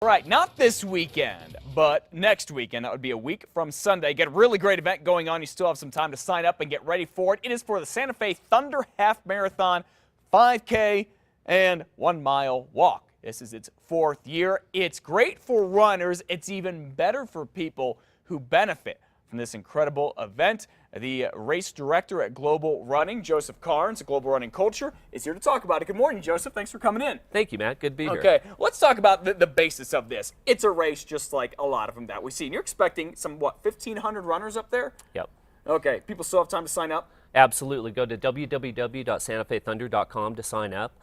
right, not this weekend, but next weekend. That would be a week from Sunday. Get a really great event going on. You still have some time to sign up and get ready for it. It is for the Santa Fe Thunder Half Marathon, 5K, and 1 mile walk. This is its 4th year. It's great for runners. It's even better for people who benefit from this incredible event. The race director at Global Running, Joseph Carnes, Global Running Culture, is here to talk about it. Good morning, Joseph. Thanks for coming in. Thank you, Matt. Good to be here. Okay, let's talk about the basis of this. It's a race just like a lot of them that we see. And you're expecting some, 1,500 runners up there? Yep. Okay, people still have time to sign up? Absolutely. Go to www.santafethunder.com to sign up.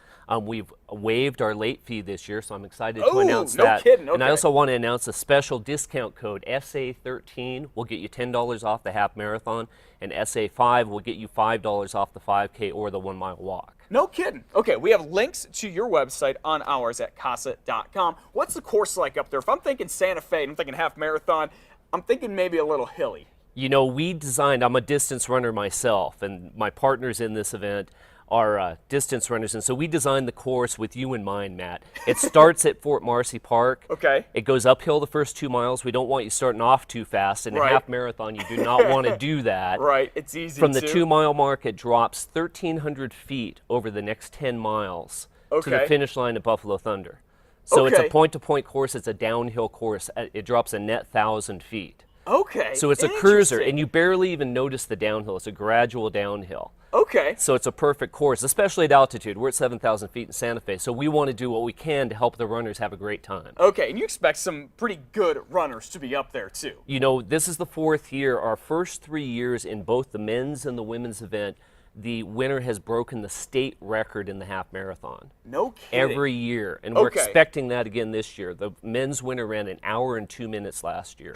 We've waived our late fee this year, so I'm excited to announce no that. kidding. Okay. And I also want to announce a special discount code. SA13 will get you $10 off the half marathon, and SA5 will get you $5 off the 5K or the 1 mile walk. No kidding. Okay, we have links to your website on ours at casa.com. What's the course like up there? If I'm thinking Santa Fe and I'm thinking half marathon, I'm thinking maybe a little hilly. You know, I'm a distance runner myself, and my partners in this event are distance runners, and so we designed the course with you in mind, Matt. It starts at Fort Marcy Park. Okay. It goes uphill the first 2 miles. We don't want you starting off too fast. In a half marathon, you do not want to do that. Right, it's easy From the 2 mile mark, it drops 1,300 feet over the next 10 miles to the finish line at Buffalo Thunder. So it's a point-to-point course. It's a downhill course. It drops a net 1,000 feet. Okay. So it's a cruiser, and you barely even notice the downhill. It's a gradual downhill. Okay. So it's a perfect course, especially at altitude. We're at 7,000 feet in Santa Fe, so we want to do what we can to help the runners have a great time. Okay, and you expect some pretty good runners to be up there, too. You know, this is the 4th year. Our first 3 years in both the men's and the women's event, the winner has broken the state record in the half marathon. No kidding. Every year, and we're expecting that again this year. The men's winner ran 1 hour and 2 minutes last year.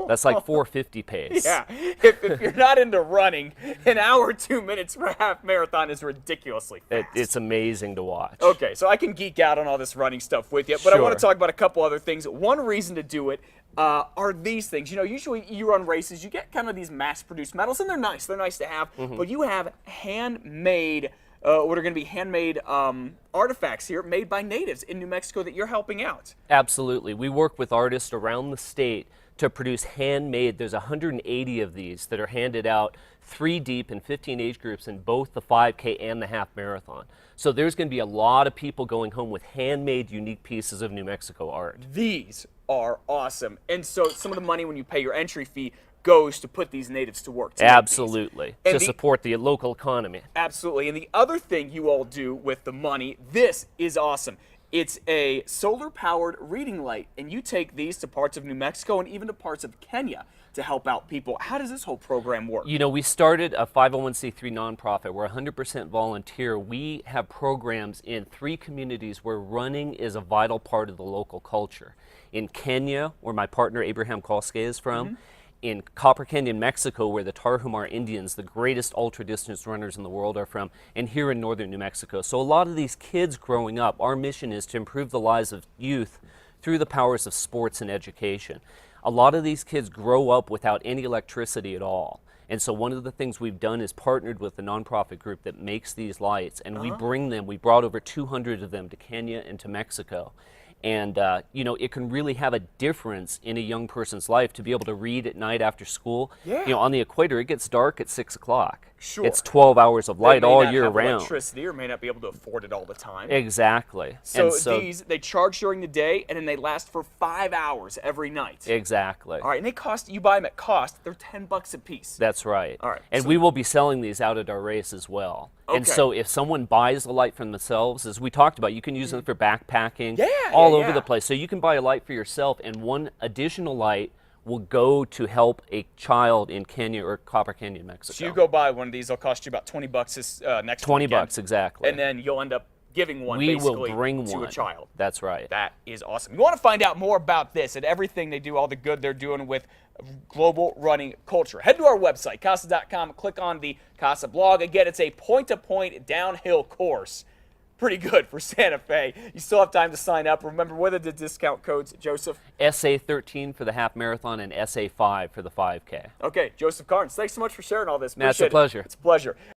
That's like 4:50 pace. Yeah, if you're not into running, 1 hour, 2 minutes for a half marathon is ridiculously fast. It's amazing to watch. Okay, so I can geek out on all this running stuff with you, but I want to talk about a couple other things. One reason to do it are these things. You know, usually you run races, you get kind of these mass-produced medals, and they're nice. They're nice to have, but you have handmade, what are going to be handmade artifacts here made by natives in New Mexico that you're helping out. Absolutely. We work with artists around the state to produce handmade. There's 180 of these that are handed out 3 deep in 15 age groups in both the 5K and the half marathon. So there's going to be a lot of people going home with handmade unique pieces of New Mexico art. These are awesome. And so some of the money when you pay your entry fee goes to put these natives to work. Absolutely. To support the local economy. Absolutely. And the other thing you all do with the money, this is awesome. It's a solar-powered reading light, and you take these to parts of New Mexico and even to parts of Kenya to help out people. How does this whole program work? You know, we started a 501c3 nonprofit. We're 100% volunteer. We have programs in 3 communities where running is a vital part of the local culture. In Kenya, where my partner Abraham Kolske is from, in Copper Canyon, Mexico, where the Tarahumara Indians, the greatest ultra-distance runners in the world, are from, and here in northern New Mexico. So a lot of these kids growing up, our mission is to improve the lives of youth through the powers of sports and education. A lot of these kids grow up without any electricity at all. And so one of the things we've done is partnered with the nonprofit group that makes these lights, and we brought over 200 of them to Kenya and to Mexico. And, you know, it can really have a difference in a young person's life to be able to read at night after school. Yeah. You know, on the equator, it gets dark at 6 o'clock. Sure. It's 12 hours of light all year round. They may not have electricity or may not be able to afford it all the time. Exactly. So these, they charge during the day, and then they last for 5 hours every night. Exactly. All right, and they cost, you buy them at cost, they're $10 a piece. That's right. All right. And we will be selling these out at our race as well. And so if someone buys a light for themselves, as we talked about, you can use them for backpacking all over the place. So you can buy a light for yourself, and one additional light will go to help a child in Kenya or Copper Canyon, Mexico. So you go buy one of these, they'll cost you about $20 this next 20 weekend. bucks, exactly. And then you'll end up giving one we basically will bring to one. a child. That's right. That is awesome. You want to find out more about this and everything they do, all the good they're doing with Global Running Culture, head to our website, casa.com, click on the Casa blog. Again, it's a point-to-point downhill course. Pretty good for Santa Fe. You still have time to sign up. Remember, what are the discount codes, Joseph? SA13 for the half marathon and SA5 for the 5K. Okay, Joseph Carnes, thanks so much for sharing all this. Matt, it's a pleasure. It's a pleasure.